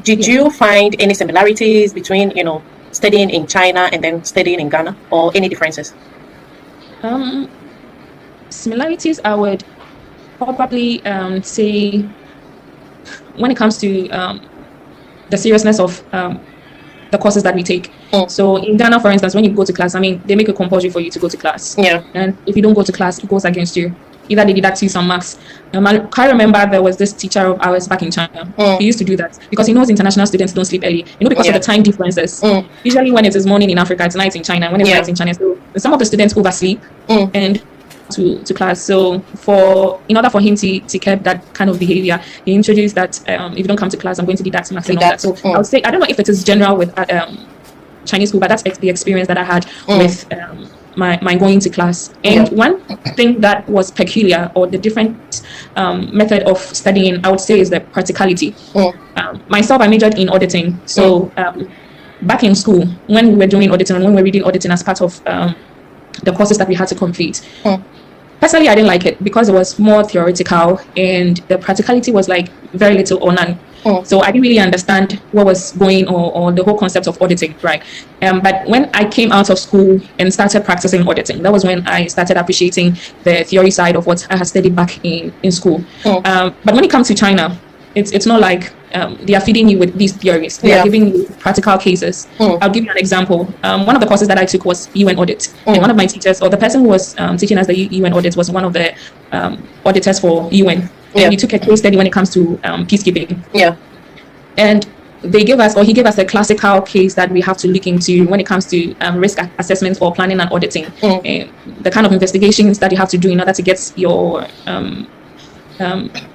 Did Yeah. you find any similarities between, studying in China and then studying in Ghana, or any differences? Um, Similarities, I would probably say when it comes to the seriousness of the courses that we take. Mm. So in Ghana, for instance, when you go to class, I mean, they make it compulsory for you to go to class. Yeah. And if you don't go to class, it goes against you. Either they deduct you some marks. I can't remember there was this teacher of ours back in China. He used to do that because he knows international students don't sleep early. Because of the time differences. Usually when it is morning in Africa, it's night in China. When it's night in China, so some of the students oversleep and to class. So in order for him to curb that kind of behavior, he introduced that if you don't come to class, I'm going to deduct marks and all that. So I would say, I don't know if it is general with Chinese school, but that's the experience that I had with my going to class. And one thing that was peculiar, or the different method of studying, I would say, is the practicality. Myself, I majored in auditing. So back in school, when we were doing auditing and when we were reading auditing as part of the courses that we had to complete, personally, I didn't like it because it was more theoretical and the practicality was like very little or none. So I didn't really understand what was going on, or the whole concept of auditing, right? But when I came out of school and started practicing auditing, that was when I started appreciating the theory side of what I had studied back in school. But when it comes to China, it's not like they are feeding you with these theories. They are giving you practical cases. I'll give you an example. One of the courses that I took was UN audit. And one of my teachers, or the person who was teaching us the UN audit, was one of the auditors for UN. And we took a case study when it comes to peacekeeping. And he gave us a classical case that we have to look into when it comes to risk assessment for planning and auditing. The kind of investigations that you have to do in order to get your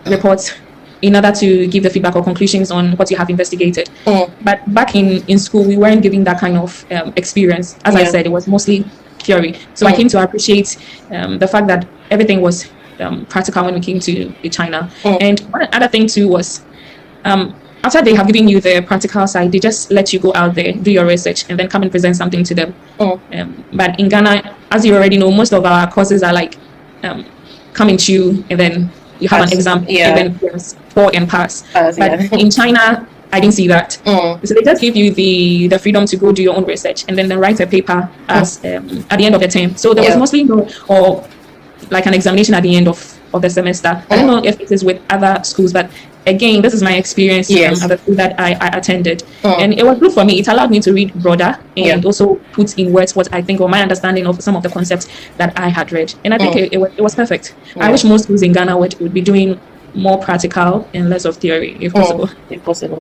reports, in order to give the feedback or conclusions on what you have investigated. But back in school, we weren't given that kind of experience. As I said, it was mostly theory. So I came to appreciate the fact that everything was practical when we came to China. And one other thing too was, after they have given you the practical side, they just let you go out there, do your research, and then come and present something to them. But in Ghana, as you already know, most of our courses are like come and chew, and then you have an exam, and then score and pass. But in China, I didn't see that. So they just give you the freedom to go do your own research, and then write a paper as at the end of the term. So there was mostly like an examination at the end of the semester. I don't know if it is with other schools, but again, this is my experience at the school that I attended. And it was good for me. It allowed me to read broader and also put in words what I think, or my understanding of some of the concepts that I had read. And I think it was perfect. I wish most schools in Ghana would be doing more practical and less of theory, if possible.